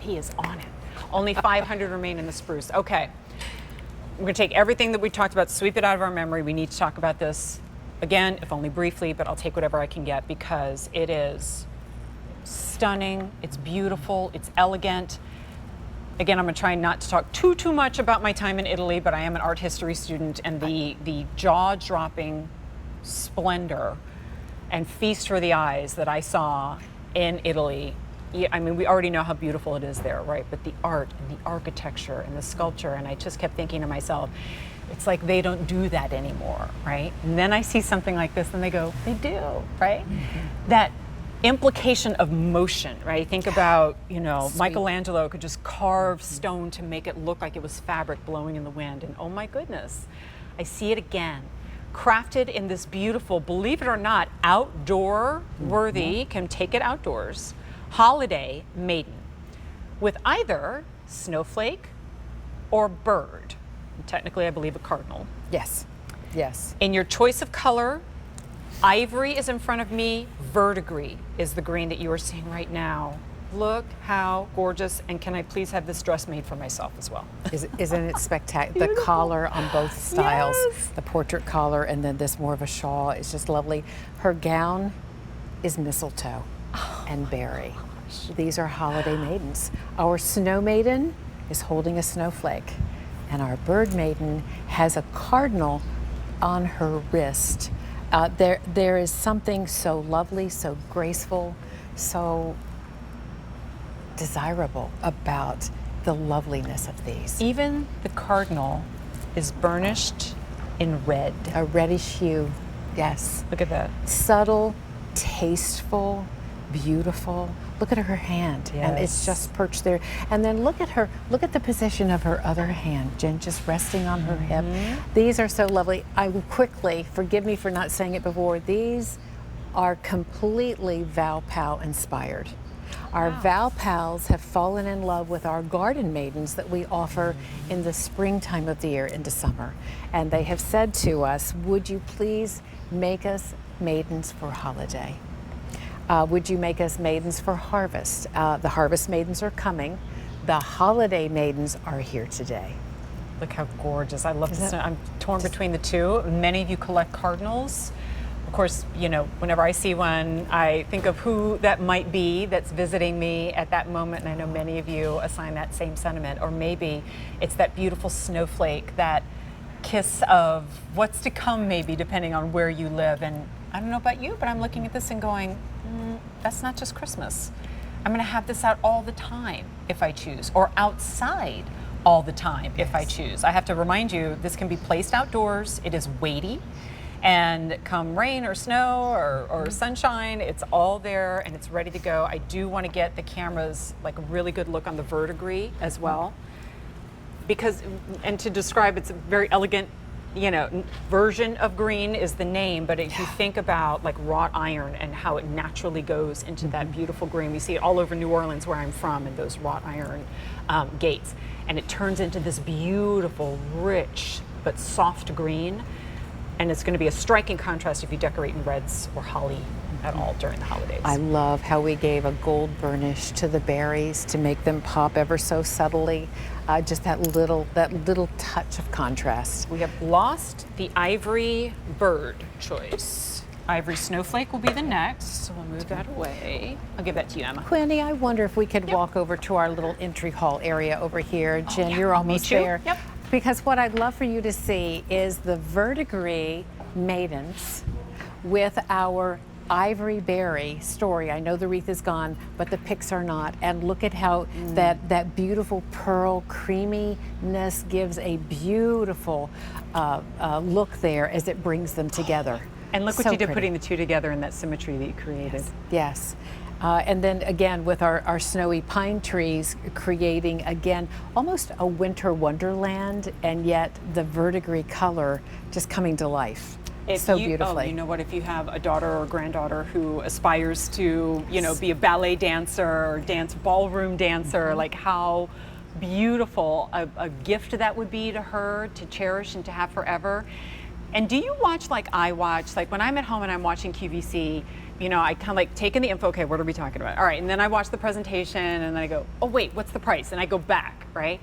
he is on it. Only 500 remain in the spruce. Okay. We're going to take everything that we talked about, sweep it out of our memory. We need to talk about this again, if only briefly, but I'll take whatever I can get because it is stunning, it's beautiful, it's elegant. Again, I'm going to try not to talk too much about my time in Italy, but I am an art history student, and the jaw-dropping splendor and feast for the eyes that I saw in Italy. Yeah, I mean, we already know how beautiful it is there, right? But the art and the architecture and the sculpture, and I just kept thinking to myself, it's like they don't do that anymore, right? And then I see something like this and they go, they do, right? Mm-hmm. That implication of motion, right? Think about, you know, sweet. Michelangelo could just carve stone to make it look like it was fabric blowing in the wind. And oh my goodness, I see it again. Crafted in this beautiful, believe it or not, outdoor worthy, can take it outdoors, holiday maiden with either snowflake or bird. Technically, I believe a cardinal. Yes, yes. In your choice of color, ivory is in front of me, verdigris is the green that you are seeing right now. Look how gorgeous, and can I please have this dress made for myself as well? Isn't it spectacular? The collar on both styles, yes. The portrait collar and then this more of a shawl is just lovely. Her gown is mistletoe and berry. These are holiday maidens. Our snow maiden is holding a snowflake, and our bird maiden has a cardinal on her wrist. There is something so lovely, so graceful, so desirable about the loveliness of these. Even the cardinal is burnished in red. A reddish hue, yes. Look at that. Subtle, tasteful, beautiful. Look at her hand, yes. And it's just perched there. And then look at her, look at the position of her other hand, Jen, just resting on her hip. These are so lovely. I will quickly, forgive me for not saying it before, these are completely Val Pal inspired. Our Val Pals have fallen in love with our garden maidens that we offer in the springtime of the year into summer. And they have said to us, would you please make us maidens for holiday? Would you make us maidens for harvest? The harvest maidens are coming. The holiday maidens are here today. Look how gorgeous. I love this. I'm torn between the two. Many of you collect cardinals. Of course, you know, whenever I see one, I think of who that might be that's visiting me at that moment, and I know many of you assign that same sentiment. Or maybe it's that beautiful snowflake, that kiss of what's to come, maybe, depending on where you live. And I don't know about you, but I'm looking at this and going, that's not just Christmas. I'm gonna have this out all the time if I choose, or outside all the time if I choose. I have to remind you, this can be placed outdoors. It is weighty. And come rain or snow or sunshine, it's all there and it's ready to go. I do want to get the cameras like a really good look on the verdigris as well. Because, and to describe, it's a very elegant, you know, version of green is the name, but if you think about like wrought iron and how it naturally goes into that beautiful green, we see it all over New Orleans where I'm from, in those wrought iron gates. And it turns into this beautiful, rich, but soft green. And it's going to be a striking contrast if you decorate in reds or holly at all during the holidays. I love how we gave a gold burnish to the berries to make them pop ever so subtly. Just that little touch of contrast. We have lost the ivory bird choice. Ivory snowflake will be the next, so we'll move that away. I'll give that to you, Emma. Quinny, I wonder if we could walk over to our little entry hall area over here. Jen, you're almost there. Yep. Because what I'd love for you to see is the verdigris maidens with our ivory berry story. I know the wreath is gone, but the pics are not. And look at how that beautiful pearl creaminess gives a beautiful look there as it brings them together. And look what you did putting the two together in that symmetry that you created. Yes. And then again with our snowy pine trees, creating again almost a winter wonderland, and yet the verdigris color just coming to life so beautifully. Oh, you know what? If you have a daughter or granddaughter who aspires to, you know, be a ballet dancer or ballroom dancer, like how beautiful a gift that would be to her to cherish and to have forever. And do you watch like I watch? Like when I'm at home and I'm watching QVC, you know, I kind of like take in the info, okay, what are we talking about? All right, and then I watch the presentation and then I go, oh wait, what's the price? And I go back, right?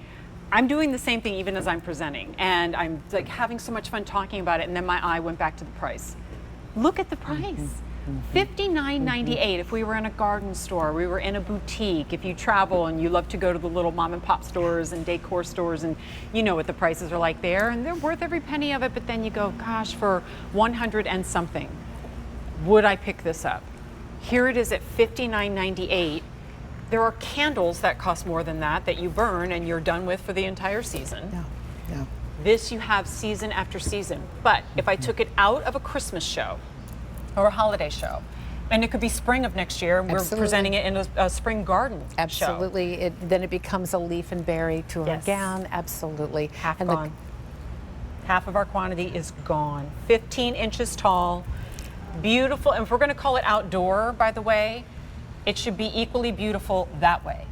I'm doing the same thing even as I'm presenting, and I'm like having so much fun talking about it, and then my eye went back to the price. Look at the price. $59.98 if we were in a garden store, we were in a boutique. If you travel and you love to go to the little mom and pop stores and decor stores, and you know what the prices are like there, and they're worth every penny of it, but then you go, gosh, for 100 and something, would I pick this up? Here it is at $59.98. There are candles that cost more than that you burn and you're done with for the entire season. Yeah. This you have season after season. But if I took it out of a Christmas show or a holiday show, and it could be spring of next year, and we're presenting it in a spring garden show. Absolutely. Then it becomes a leaf and berry to her gown. Absolutely. Half gone. Half of our quantity is gone. 15 inches tall, beautiful. And if we're going to call it outdoor, by the way, it should be equally beautiful that way,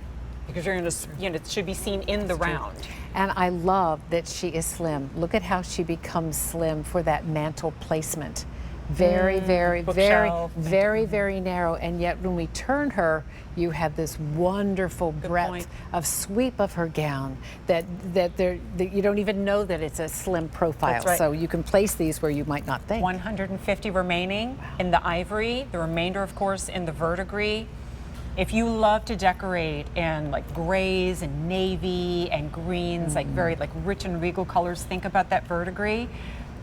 because you're going to, you know, it should be seen in the round. And I love that she is slim. Look at how she becomes slim for that mantle placement. Very, very, very narrow. And yet when we turn her, you have this wonderful breadth of sweep of her gown that you don't even know that it's a slim profile. That's right. So you can place these where you might not think. 150 remaining in the ivory, the remainder, of course, in the verdigris. If you love to decorate in like grays and navy and greens, like very like rich and regal colors, think about that verdigris.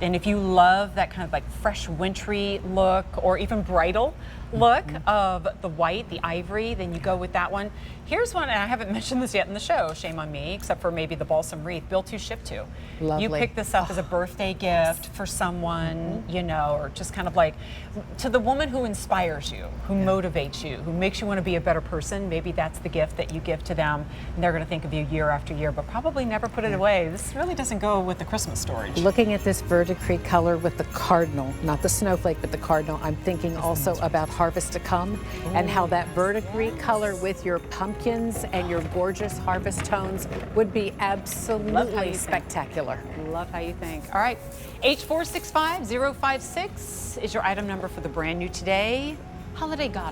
And if you love that kind of like fresh wintry look, or even bridal look of the white, the ivory, then you go with that one. Here's one, and I haven't mentioned this yet in the show, shame on me, except for maybe the balsam wreath, built to, ship to. Lovely. You pick this up as a birthday gift for someone, you know, or just kind of like to the woman who inspires you, who motivates you, who makes you want to be a better person. Maybe that's the gift that you give to them, and they're going to think of you year after year, but probably never put it away. This really doesn't go with the Christmas storage. Looking at this verdigris color with the cardinal, not the snowflake, but the cardinal, I'm thinking also about Harvest to Come, and how that verdigris color with your pumpkins and your gorgeous harvest tones would be absolutely spectacular. Love how you think. All right, H465056 is your item number for the brand new today Holiday Goddess.